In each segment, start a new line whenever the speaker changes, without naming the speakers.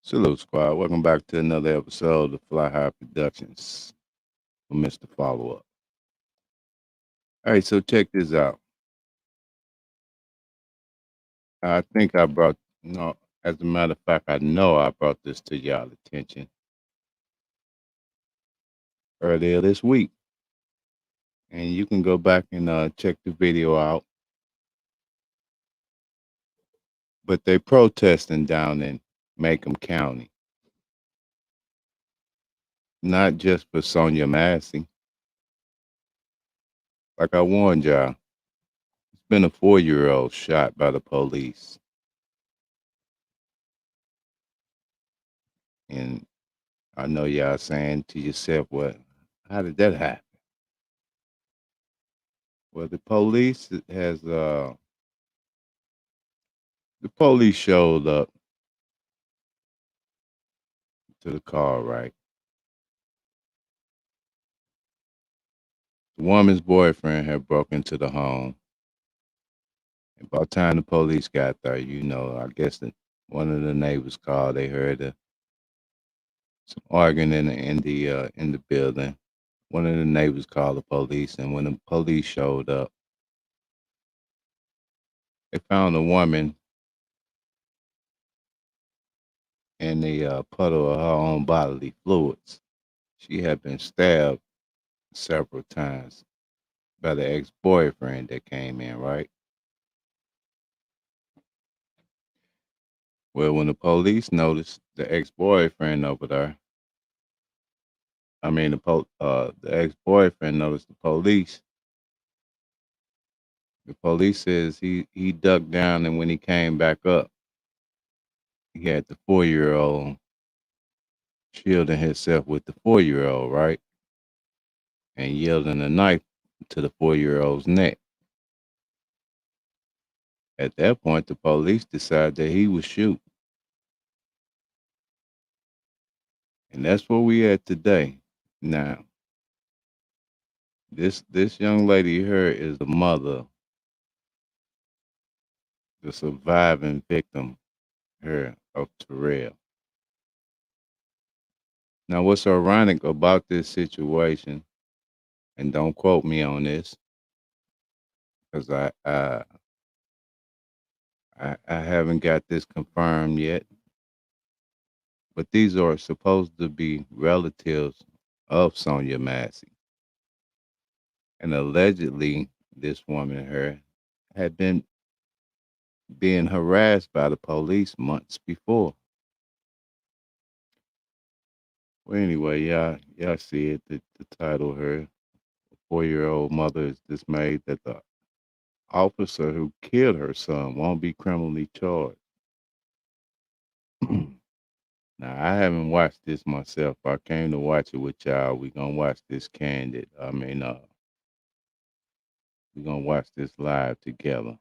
Salute Squad. Welcome back to another episode of Fly High Productions for Mr. Follow Up. All right, so check this out. I think I brought, no, as a matter of fact, I know I brought this to y'all attention earlier this week. And you can go back and check the video out. But they protesting down in Macomb County. Not just for Sonia Massey. Like I warned y'all, it's been a 4-year-old shot by the police. And I know y'all saying to yourself, well, how did that happen? Well, the police showed up to the car, right? The woman's boyfriend had broken into the home. And by the time the police got there, I guess one of the neighbors called. They heard some arguing in the building. One of the neighbors called the police, and when the police showed up, they found a woman in a puddle of her own bodily fluids. She had been stabbed several times by the ex-boyfriend that came in, right? Well, when the police noticed the ex-boyfriend over there, the ex-boyfriend noticed the police. The police says he ducked down, and when he came back up, he had the 4-year-old shielding himself with the 4-year-old, right? And yielding a knife to the 4-year-old's neck. At that point, the police decided that he would shoot. And that's where we at today. Now, this young lady here is the mother, the surviving victim here of Terrell. Now, what's ironic about this situation, and don't quote me on this, because I haven't got this confirmed yet, but these are supposed to be relatives of Sonia Massey. And allegedly, this woman here had been being harassed by the police months before. Well, anyway, y'all see it. The title here, 4-year-old mother is dismayed that the officer who killed her son won't be criminally charged. Now, I haven't watched this myself. I came to watch it with y'all. We're going to watch this candid. We're going to watch this live together.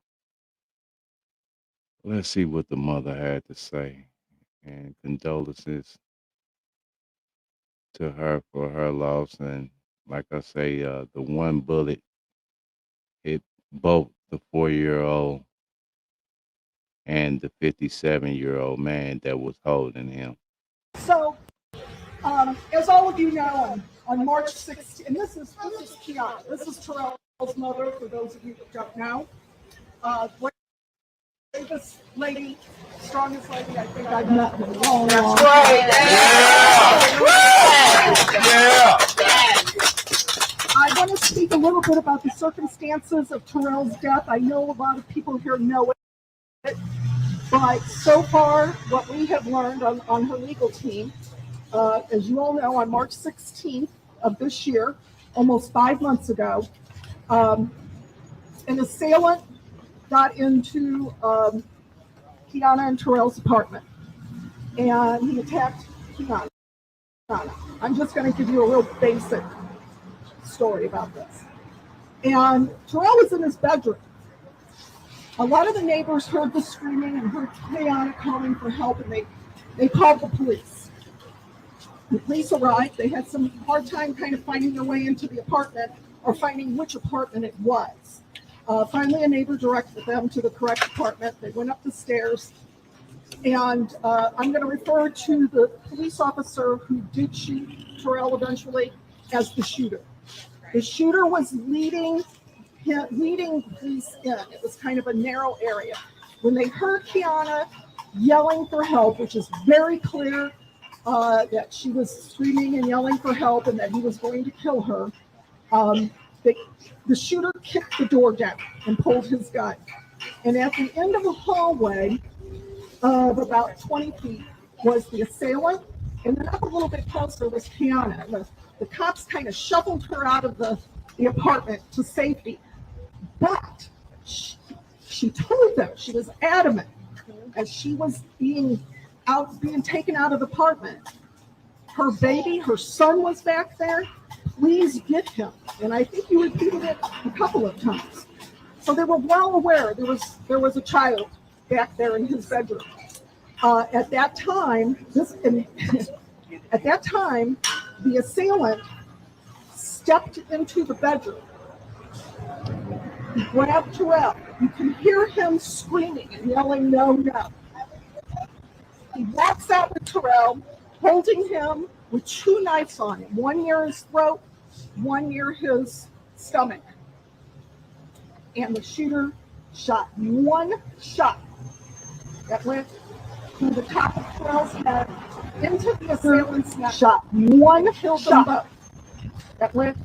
Let's see what the mother had to say. And condolences to her for her loss. And like I say, the one bullet hit both the 4-year-old and the 57-year-old man that was holding him.
So, as all of you know, on March 16th, and this is Kiana. This is Terrell's mother, for those of you that don't know. Bravest lady, strongest lady I think I've met in a long, long time.
Yeah!
I want to speak a little bit about the circumstances of Terrell's death. I know a lot of people here know it. But so far, what we have learned on her legal team, as you all know, on March 16th of this year, almost 5 months ago, an assailant got into Kiana and Terrell's apartment, and he attacked Kiana. I'm just going to give you a real basic story about this. And Terrell was in his bedroom. A lot of the neighbors heard the screaming and heard Kiana calling for help, and they called the police. The police arrived. They had some hard time kind of finding their way into the apartment or finding which apartment it was. Finally, a neighbor directed them to the correct apartment. They went up the stairs, And I'm going to refer to the police officer who did shoot Terrell eventually as the shooter. The shooter was leading police in. It was kind of a narrow area. When they heard Kiana yelling for help, which is very clear that she was screaming and yelling for help and that he was going to kill her, the shooter kicked the door down and pulled his gun. And at the end of the hallway of about 20 feet was the assailant, and then up a little bit closer was Kiana. The cops kind of shuffled her out of the apartment to safety. But she told them, she was adamant, as she was being taken out of the apartment. Her baby, her son was back there. Please get him. And I think you repeated it a couple of times. So they were well aware there was a child back there in his bedroom. At that time, the assailant stepped into the bedroom. He grabbed Terrell. You can hear him screaming and yelling, "No, no." He walks out with Terrell, holding him with 2 knives on him, one near his throat, one near his stomach. And the shooter shot one shot that went through the top of Terrell's head into the assailant's neck. Shot one shot that went.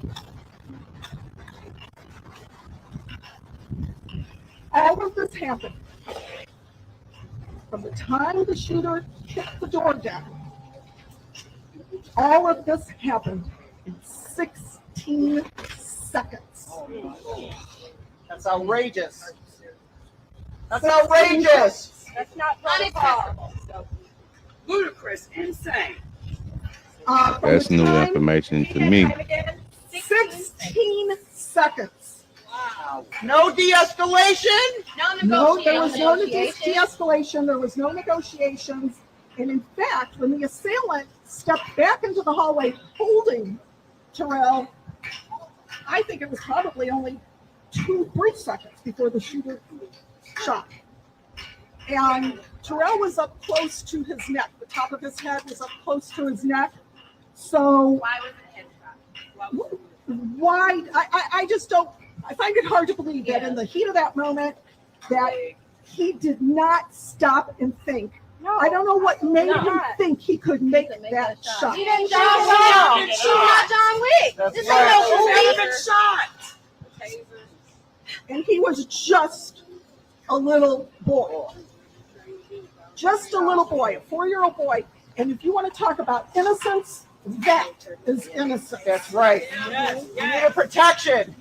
All of this happened from the time the shooter kicked the door down. All of this happened in 16 seconds.
That's outrageous. That's outrageous.
That's not unacceptable. Ludicrous, insane.
That's new information to me.
16 seconds.
Wow.
No de-escalation?
No, there was no de-escalation. There was no negotiations. And in fact, when the assailant stepped back into the hallway holding Terrell, I think it was probably only 2-3 seconds before the shooter shot. And Terrell was up close to his neck. The top of his head was up close to his neck. So
Why was it a headshot?
why? I just don't. I find it hard to believe that in the heat of that moment that he did not stop and think.
No.
I don't know what made him
Not.
think he could make that shot.
He didn't John Wick. She not John Wick.
That's
This
right.
ain't no movie. Shot.
And he was just a little boy. Just a little boy, a 4-year-old boy. And if you want to talk about innocence, that is innocence.
That's right.
Yes,
You needed protection.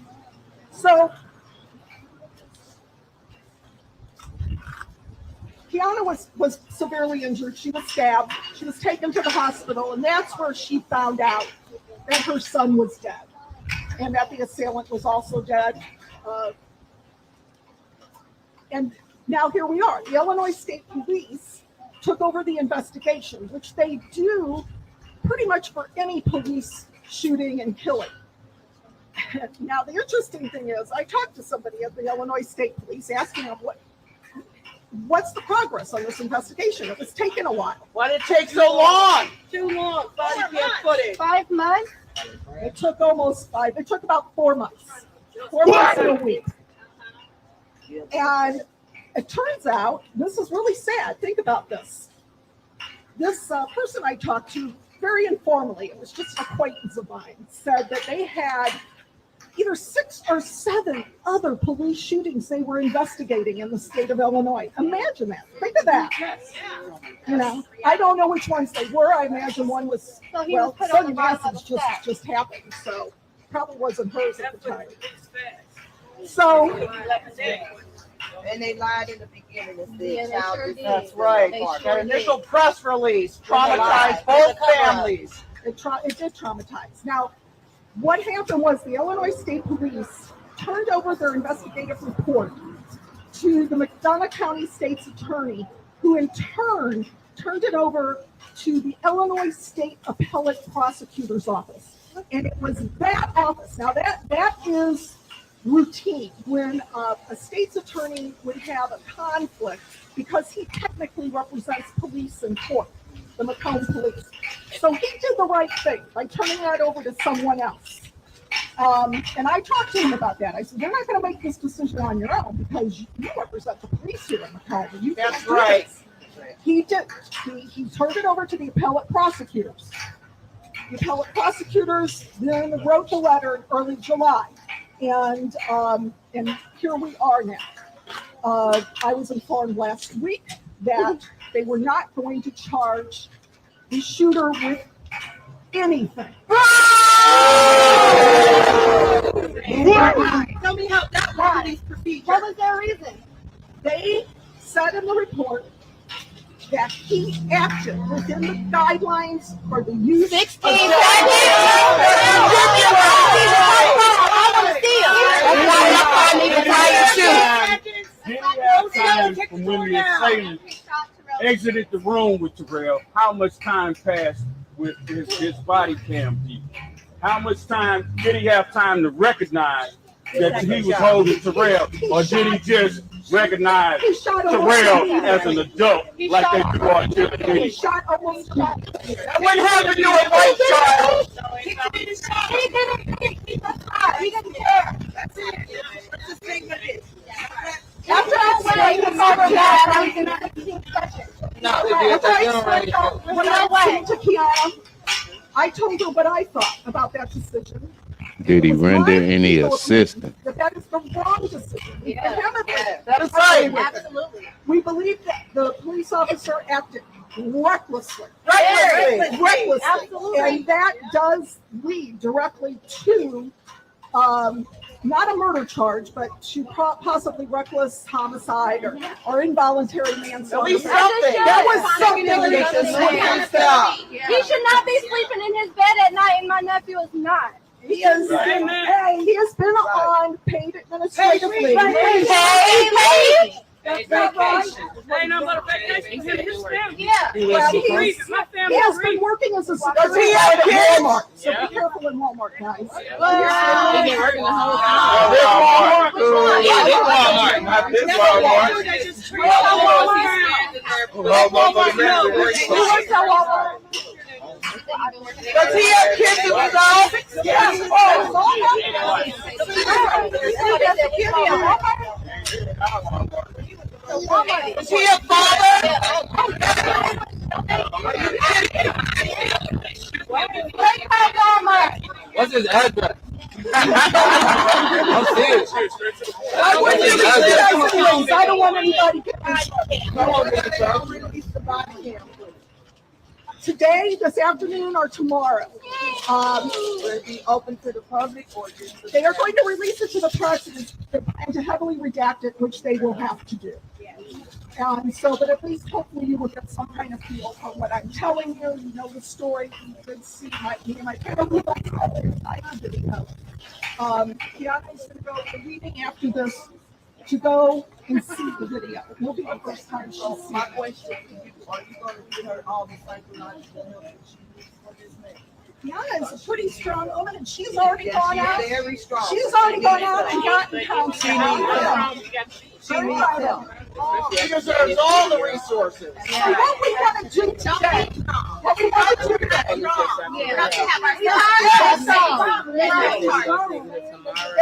So Kiana was severely injured. She was stabbed. She was taken to the hospital, and that's where she found out that her son was dead and that the assailant was also dead. And now here we are. The Illinois State Police took over the investigation, which they do pretty much for any police shooting and killing. Now, the interesting thing is, I talked to somebody at the Illinois State Police asking them what's the progress on this investigation. It was taking a while.
Why did it take so long?
Too long.
5 cam footage.
5 months?
It took almost 5. It took about 4 months. 4 months and a week. And it turns out, this is really sad. Think about this. This person I talked to, very informally, it was just an acquaintance of mine, said that they had either 6 or 7 other police shootings they were investigating in the state of Illinois. Imagine that. Think of that. You know, I don't know which ones they were. I imagine one was, well, Sonia Masson's just happened, so probably wasn't hers at the time. So,
And they lied in the beginning and said child
sure
is-
did.
That's right.
They
That
sure
initial press release traumatized
Lied.
both
It's a cover-up.
families.
it did traumatize. Now, what happened was the Illinois State Police turned over their investigative report to the McDonough County State's Attorney, who in turn turned it over to the Illinois State Appellate Prosecutor's Office. And it was that office. Now, that is routine when a state's attorney would have a conflict because he technically represents police in court, the Macomb police. So he did the right thing by turning that over to someone else. And I talked to him about that. I said, "You're not going to make this decision on your own because you represent the police here in Macomb. And you
That's
can't do
right.
this." He did. He turned it over to the appellate prosecutors. The appellate prosecutors then wrote the letter in early July, and here we are now. I was informed last week that they were not going to charge the shooter with anything.
Tell me how that was these procedures.
What was their reason?
They said in the report that he acted within the guidelines for the use
16
of
From when the assailant exited the room with Terrell, how much time passed with his body cam people? How much time did he have time to recognize that he was holding Terrell, or did he just recognize Terrell as an adult like they do on
He
TV?
shot almost about.
What happened to a white child?
He didn't care.
That's it. That's the thing with it.
After I explained the murder that, I was in a discussion.
After I explained when I to Kiana, I told her what I thought about that decision.
Did he
It was
render
my
any
legal
assistance?
opinion That is the wrong decision. We vehemently
That is right.
Absolutely.
We believe that the police officer acted recklessly.
Recklessly.
Absolutely.
And that does lead directly to not a murder charge, but to possibly reckless homicide or involuntary manslaughter.
At least something.
That was something
That
that
is something.
He should not be sleeping in his bed at night, and my nephew is not.
he has been on paid administrative leave.
Hey,
That's not right.
Ain't nothing but a vacation. His family.
yeah.
Well,
He
he
breathes.
has-
My
He
family
has been
breathes.
working as a
Does
security
he have
guard at
kids?
Walmart, so
Yeah.
be careful in Walmart, guys.
He been working the whole
Oh,
time.
this Walmart?
Yeah, this
Walmart, not this Walmart.
They just treat
Well,
all
Walmart.
his standing there.
Walmart, no.
He works at Walmart.
Does he have kids himself? Yes. Is he a father?
What's his address? I'm serious.
I don't want anybody today, this afternoon, or tomorrow.
Will it be open to the public or just?
They are going to release it to the press and to heavily redact it, which they will have to do. So, but at least hopefully you will get some kind of feel for what I'm telling you. You know the story. You did see me and my family. Kiana's going to go to the meeting after this to go and see the video. It will be the first time she'll see
My
it.
question to you, are you gonna give her all the psychological help that she needs for this man?
Kiana is a pretty strong woman, and she's already
Yes,
gone
she
out.
is very strong.
She's already gone out and gotten counseling.
She needs help.
He deserves all the resources.
So what we want to do today, what we want to do today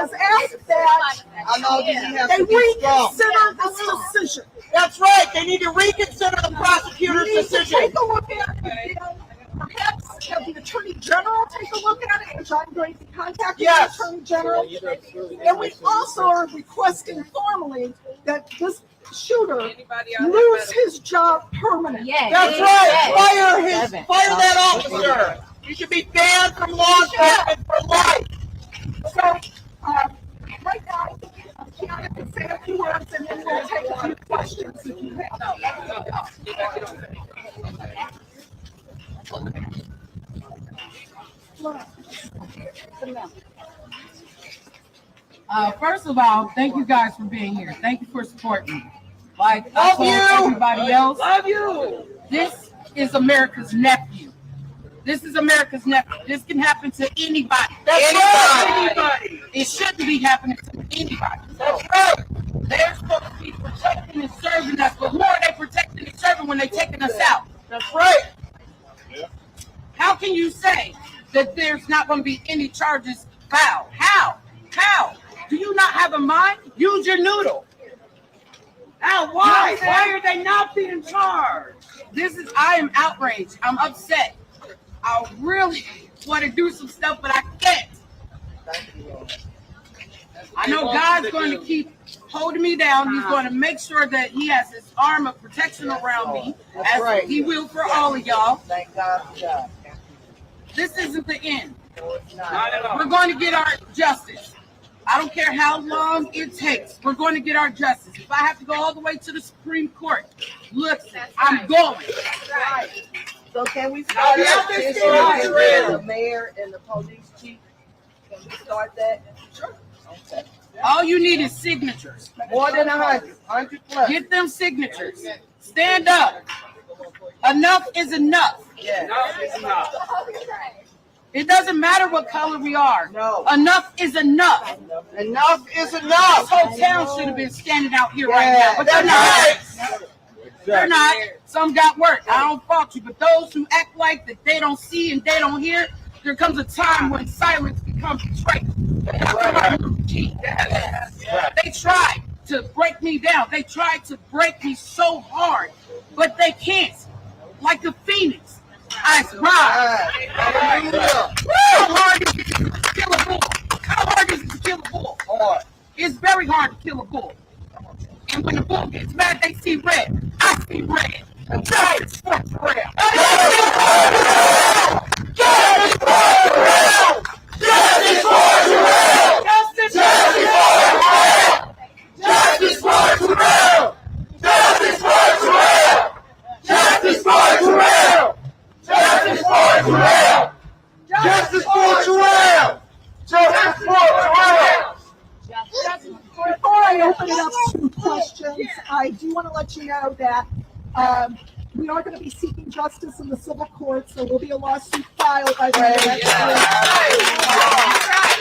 is ask that
I know that he has
they
to be strong.
reconsider this decision.
That's right. They need to reconsider the prosecutor's
We need to
decision.
take a look at it. Perhaps have the Attorney General take a look at it, which I'm going to be contacting
Yes.
the Attorney General. And we also are requesting formally that this shooter lose his job permanently.
That's right. Fire that officer. He should be banned from law enforcement for life.
So, right now, Kiana can say a few words and then we'll take a few questions if you
First of all, thank you guys for being here. Thank you for supporting me. Like I
Love
told
you.
everybody else,
Love you.
this is America's nephew. This is America's nephew. This can happen to anybody.
Anybody.
It shouldn't be happening to anybody. That's right. They're supposed to be protecting and serving us, but who are they protecting and serving when they're taking us out?
That's right.
How can you say that there's not going to be any charges filed? How? How? Do you not have a mind? Use your noodle.
Now, why? Why are they not being charged?
I am outraged. I'm upset. I really want to do some stuff, but I can't. I know God's going to keep holding me down. He's going to make sure that he has his arm of protection around me, as he will for all of y'all.
Thank God for that.
This isn't the end.
No, it's not.
We're going to get our justice. I don't care how long it takes. We're going to get our justice. If I have to go all the way to the Supreme Court, listen, I'm going.
Right. So can we start the mayor and the police chief? Can we start that? Sure. Okay.
All you need is signatures.
More than 100 plus.
Get them signatures. Stand up. Enough is enough.
Yeah.
It doesn't matter what color we are.
No.
Enough is enough.
Enough is
This
enough.
whole town should have been standing out here right now, but they're not. They're not. Some got work. I don't fault you, but those who act like that they don't see and they don't hear, there comes a time when silence becomes betrayal. They tried to break me down. They tried to break me so hard, but they can't. Like a phoenix, I rise. How hard is it to kill a bull? How hard is it to kill a bull?
Hard.
It's very hard to kill a bull. And when the bull gets mad, they see red. I see red. And that is sports red.
Before I open it up to questions, I do want to let you know that we are going to be seeking justice in the civil courts. There will be a lawsuit filed by the next week. And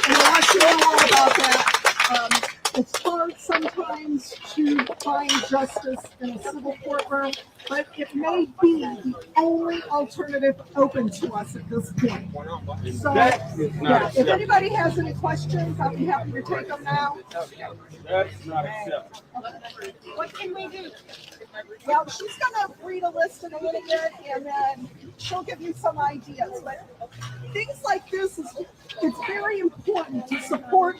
I want you to know all about that. It's hard sometimes to find justice in a civil courtroom, but it may be the only alternative open to us at this point. So, yeah, if anybody has any questions, I'll be happy to take them now.
That's not acceptable.
What can we do? Well, she's going to read a list in a little bit, and then she'll give you some ideas. But things like this, it's very important to support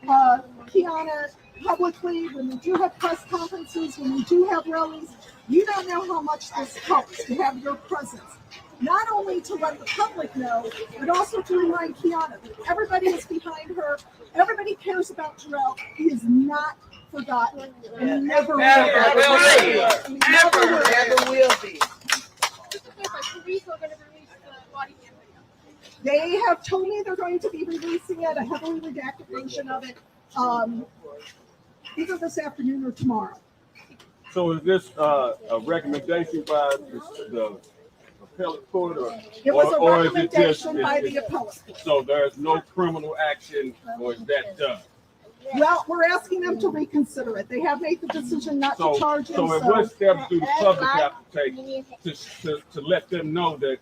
Kiana publicly. When we do have press conferences, when we do have rallies, you don't know how much this helps to have your presence. Not only to let the public know, but also to remind Kiana that everybody is behind her. Everybody cares about Terrell. He is not forgotten. And never will.
Never will be.
They have told me they're going to be releasing it, a heavily redacted version of it, either this afternoon or tomorrow.
So is this a recommendation by the appellate court,
It was a
or is it just
recommendation by the appellate court.
so there's no criminal action, or is that done?
Well, we're asking them to reconsider it. They have made the decision not to charge him.
So what steps do the public have to take to let them know that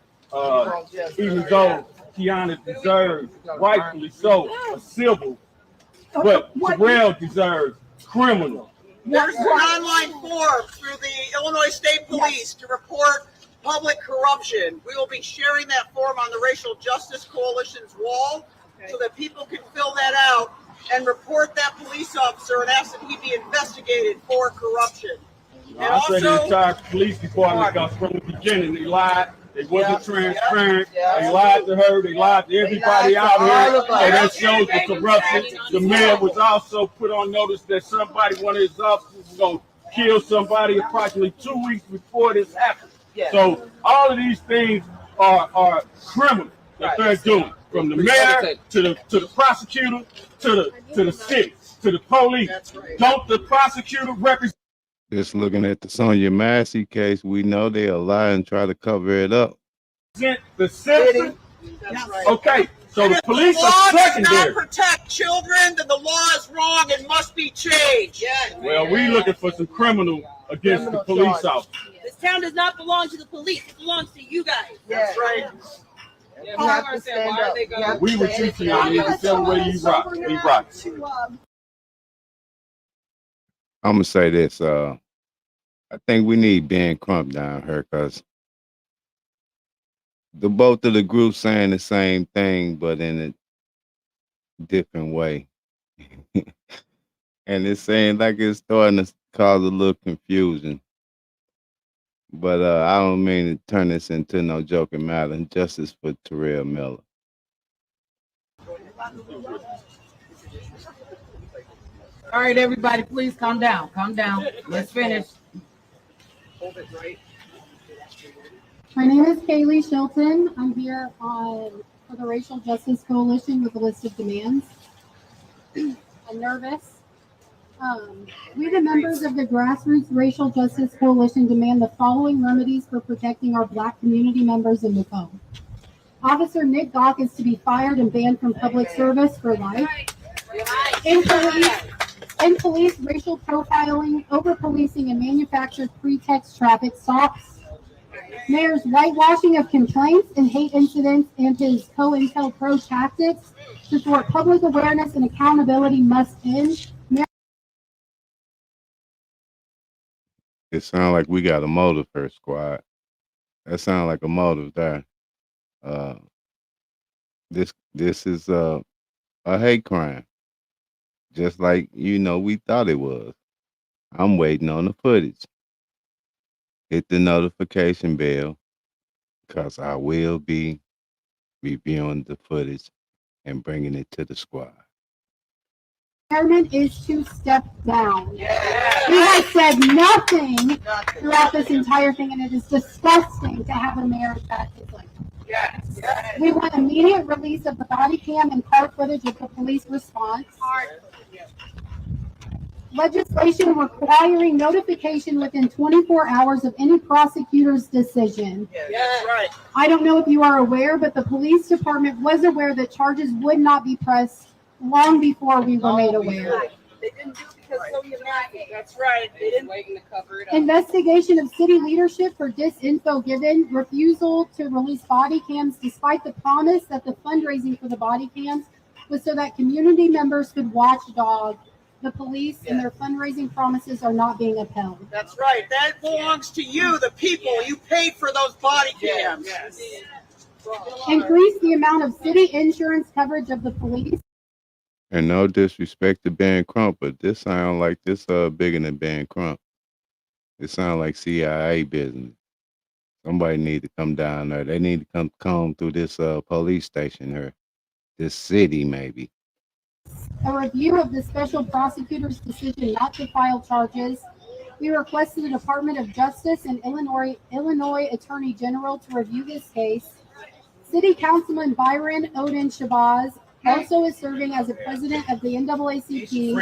even though Kiana deserves, rightfully so, a civil, but Terrell deserves criminal?
There's an online form through the Illinois State Police to report public corruption. We will be sharing that form on the Racial Justice Coalition's wall so that people can fill that out and report that police officer and ask that he be investigated for corruption. And
I say the
also,
entire police department, because from the beginning they lied, they wasn't transparent, they lied to her, they lied to everybody out here, and that shows the corruption. The mayor was also put on notice that somebody, one of his officers, was going to kill somebody approximately 2 weeks before this happened. So all of these things are criminal that they're doing, from the mayor to the prosecutor to the city to the police. Don't the prosecutor represent?
Just looking at the Sonia Massey case, we know they'll lie and try to cover it up.
The citizen.
That's right.
Okay, so
And
the
if
police
the law
are
does
secondary.
not protect children, then the law is wrong and must be changed.
Well, we looking for some criminal against the police officer.
This town does not belong to the police. It belongs to you guys.
That's right.
You have to stand up. You have
We
to
with you, Tiana, whichever way you rock. We rock.
I'm gonna say this. I think we need Ben Crump down here because the both of the groups saying the same thing, but in a different way. And it's saying like it's starting to cause a little confusion. But I don't mean to turn this into no joking matter. Justice for Terrell Miller.
All right, everybody, please calm down. Calm down. Let's finish.
My name is Kaylee Shilton. I'm here for the Racial Justice Coalition with a list of demands. I'm nervous. We, the members of the Grassroots Racial Justice Coalition, demand the following remedies for protecting our Black community members in Macomb. Officer Nick Gawk is to be fired and banned from public service for life. In police, racial profiling, over-policing, and manufactured pretext traffic stops. Mayor's whitewashing of complaints and hate incidents and his COINTELPRO tactics to thwart public awareness and accountability must end.
It sounds like we got a motive here, squad. That sounds like a motive there. This is a hate crime, just like we thought it was. I'm waiting on the footage. Hit the notification bell, because I will be reviewing the footage and bringing it to the squad.
Chairman is to step down. He has said nothing throughout this entire thing, and it is disgusting to have a mayor that is like that. We want immediate release of the body cam and car footage of the police response. Legislation requiring notification within 24 hours of any prosecutor's decision.
That's right.
I don't know if you are aware, but the police department was aware that charges would not be pressed long before we were made aware.
They didn't do it because Sonia Mackey. That's right. They didn't waiting to cover it up.
Investigation of city leadership for disinfo given, refusal to release body cams despite the promise that the fundraising for the body cams was so that community members could watchdog the police, and their fundraising promises are not being upheld.
That's right. That belongs to you, the people. You paid for those body cams.
Increase the amount of city insurance coverage of the police.
And no disrespect to Ben Crump, but this sound like this bigger than Ben Crump. It sounds like CIA business. Somebody need to come down there. They need to come through this police station here. This city, maybe.
A review of the special prosecutor's decision not to file charges. We requested the Department of Justice and Illinois Attorney General to review this case. City Councilman Byron Odin Shabazz also is serving as a president of the NAACP,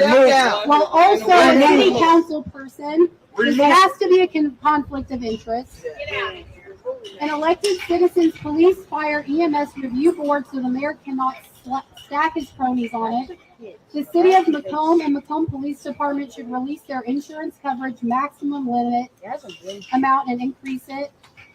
while also a city council person. This has to be a conflict of interest. An elected citizens police, fire, EMS review board so the mayor cannot stack his cronies on it. The city of Macomb and Macomb Police Department should release their insurance coverage maximum limit amount and increase it.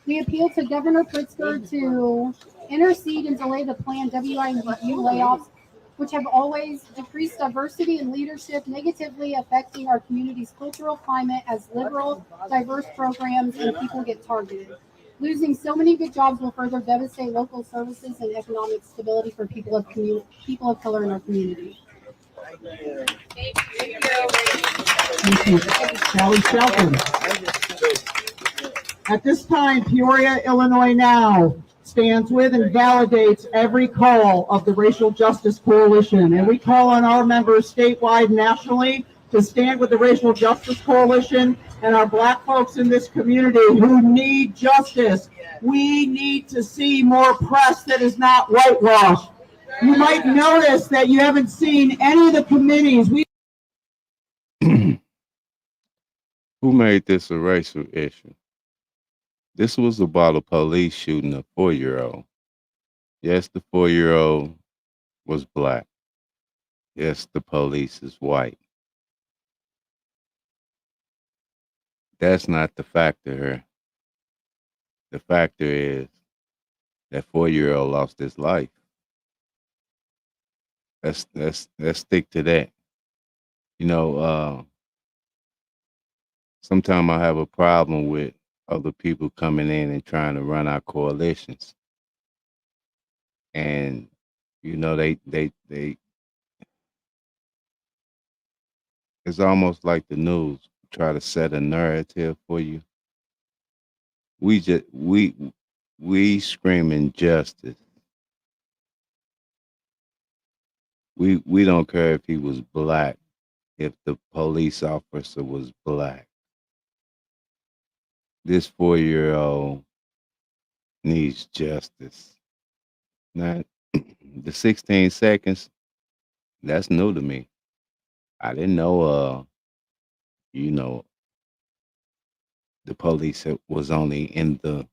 We appeal to Governor Pritzker to intercede and delay the planned WIU layoffs, which have always decreased diversity and leadership, negatively affecting our community's cultural climate as liberal, diverse programs and people get targeted. Losing so many good jobs will further devastate local services and economic stability for people of color in our community.
Thank you. Sally Shelton. At this time, Peoria, Illinois Now stands with and validates every call of the Racial Justice Coalition. And we call on our members statewide and nationally to stand with the Racial Justice Coalition and our Black folks in this community who need justice. We need to see more press that is not whitewashed. You might notice that you haven't seen any of the committees.
Who made this a racial issue? This was about a police shooting a 4-year-old. Yes, the 4-year-old was black. Yes, the police is white. That's not the factor here. The factor is that 4-year-old lost his life. Let's stick to that. You know, sometimes I have a problem with other people coming in and trying to run our coalitions, and they. It's almost like the news try to set a narrative for you. We just we screaming justice. We don't care if he was black, if the police officer was black. This 4-year-old needs justice. Not the 16 seconds, that's new to me. I didn't know you know, the police was only in the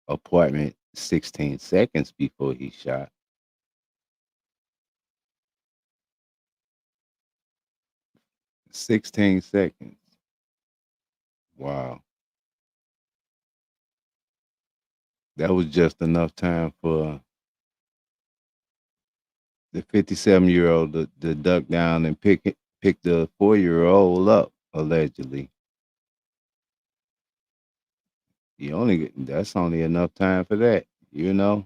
apartment 16 seconds before he shot. 16 seconds. Wow. That was just enough time for the 57-year-old to duck down and pick the 4-year-old up, allegedly. That's only enough time for that, you know?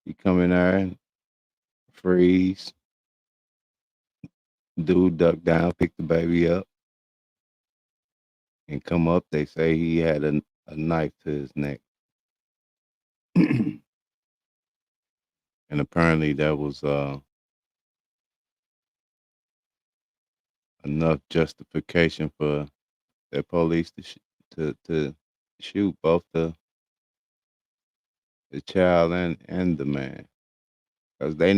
You come in there and freeze, dude duck down, pick the baby up, and come up. They say he had a knife to his neck. And apparently that was enough justification for the police to shoot both the child and the man, because they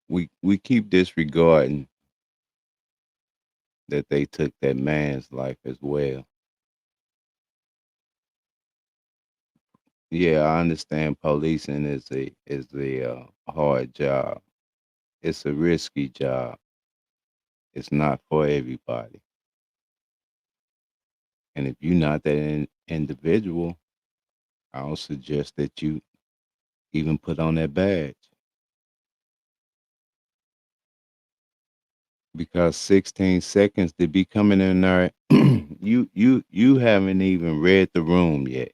we keep disregarding that they took that man's life as well. Yeah, I understand policing is a hard job. It's a risky job. It's not for everybody. And if you're not that individual, I don't suggest that you even put on that badge, because 16 seconds to be coming in there, you haven't even read the room yet.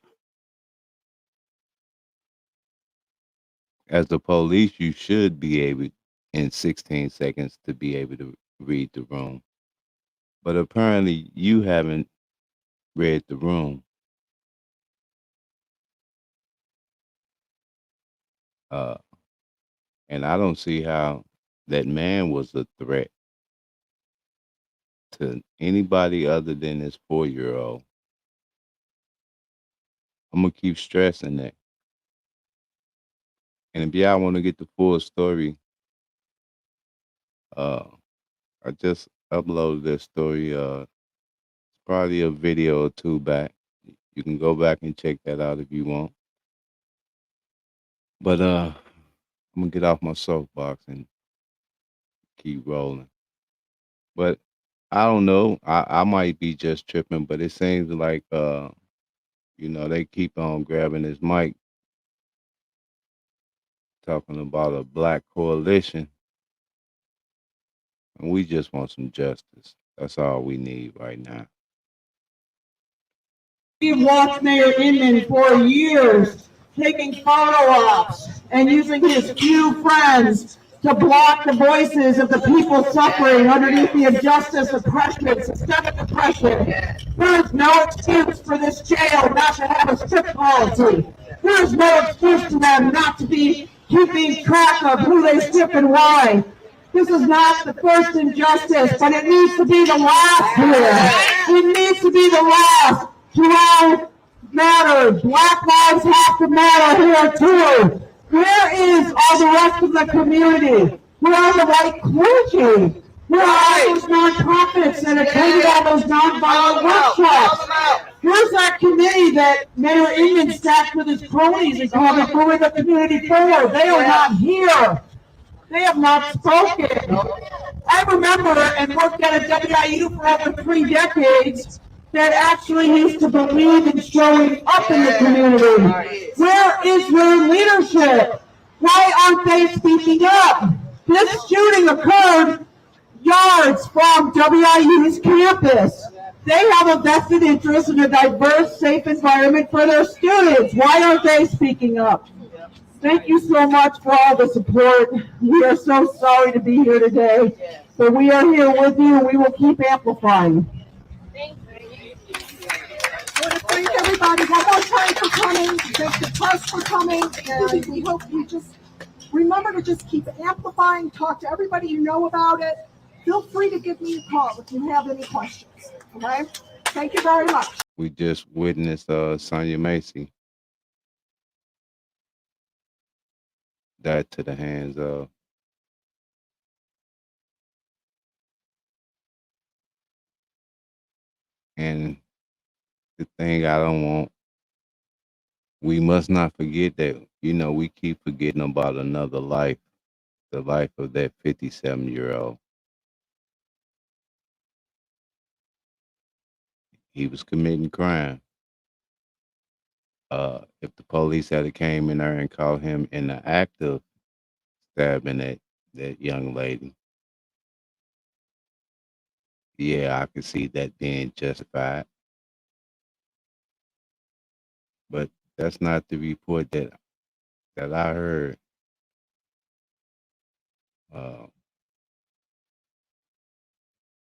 As a police, you should be able in 16 seconds to be able to read the room. But apparently you haven't read the room. Uh, and I don't see how that man was a threat to anybody other than this 4-year-old. I'm gonna keep stressing that. And if y'all want to get the full story, uh, I just uploaded that story. Probably a video or two back. You can go back and check that out if you want. But I'm gonna get off my soapbox and keep rolling. But I don't know. I might be just tripping, but it seems like they keep on grabbing this mic talking about a black coalition, and we just want some justice. That's all we need right now.
We've watched Mayor Inman for years taking photo ops and using his few friends to block the voices of the people suffering underneath the injustice, oppression, systemic oppression. There is no excuse for this jail not to have a strict policy. There is no excuse for them not to be keeping track of who they strip and why. This is not the first injustice, but it needs to be the last here. It needs to be the last. All matters. Black lives have to matter here too. Where is all the rest of the community? Where are the white clergy?
Where are those nonprofits that attended all those nonviolent workshops? Here's that committee that Mayor Inman stacked with his cronies and called it Moving the Community Forward. They are not here. They have not spoken. I remember and worked at a WIU for over 3 decades that actually used to believe in showing up in the community. Where is your leadership? Why aren't they speaking up? This shooting occurred yards from WIU's campus. They have a vested interest in a diverse, safe environment for their students. Why aren't they speaking up? Thank you so much for all the support. We are so sorry to be here today, but we are here with you and we will keep amplifying. I want to thank everybody one more time for coming. Thank the press for coming, and we hope you just remember to just keep amplifying. Talk to everybody you know about it. Feel free to give me a call if you have any questions. Okay? Thank you very much.
We just witnessed Sonia Macy died to the hands of. And the thing I don't want, we must not forget that, we keep forgetting about another life, the life of that 57-year-old. He was committing crime. If the police had came in there and caught him in the act of stabbing that young lady, yeah, I could see that being justified. But that's not the report that I heard. Uh,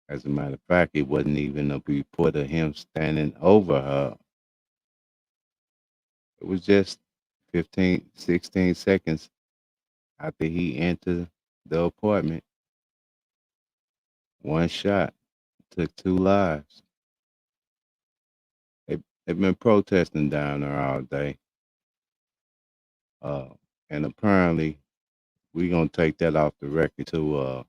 as a matter of fact, it wasn't even a report of him standing over her. It was just 15, 16 seconds after he entered the apartment. One shot took 2 lives. They've been protesting down there all day. Uh, and apparently, we're going to take that off the record too,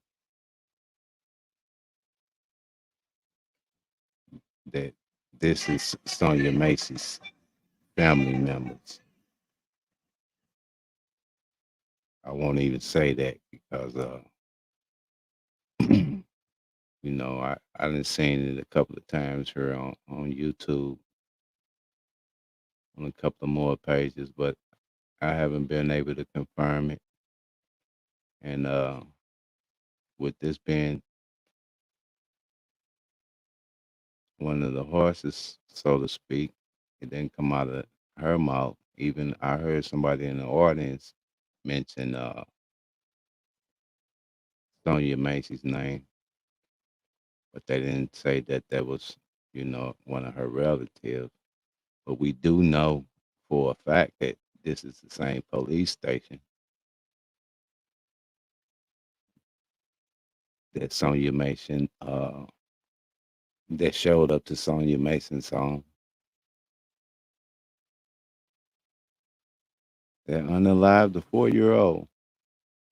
that this is Sonia Macy's family members. I won't even say that because, I done seen it a couple of times here on YouTube, on a couple of more pages, but I haven't been able to confirm it. And with this being one of the horses, so to speak, it didn't come out of her mouth. Even I heard somebody in the audience mention Sonia Macy's name, but they didn't say that that was, one of her relatives. But we do know for a fact that this is the same police station that Sonia Mason, that showed up to Sonia Mason's home. That unalived a 4-year-old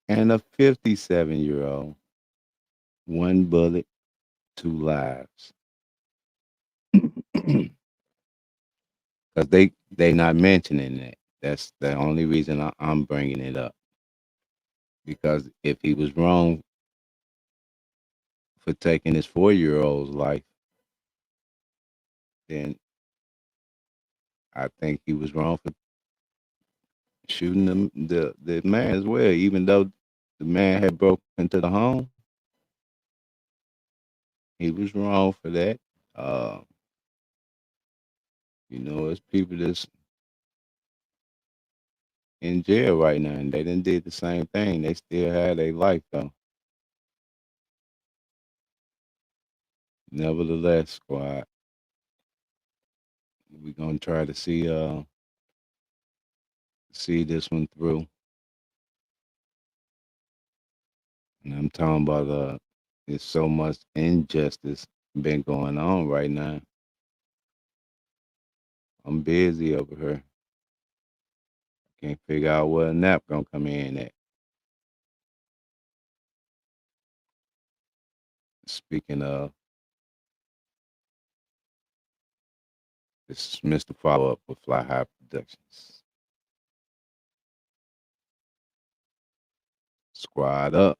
and a 57-year-old. One bullet, 2 lives. Because they not mentioning that. That's the only reason I'm bringing it up. Because if he was wrong for taking his 4-year-old's life, then I think he was wrong for shooting the man as well. Even though the man had broken into the home, he was wrong for that. Uh, it's people that's in jail right now, and they didn't did the same thing. They still had a life though. Nevertheless, squad, we're gonna try to see this one through. And I'm talking about there's so much injustice been going on right now. I'm busy over here. Can't figure out where a nap gonna come in at. Speaking of, this is Mr. Follow Up with Fly High Productions. Squad up.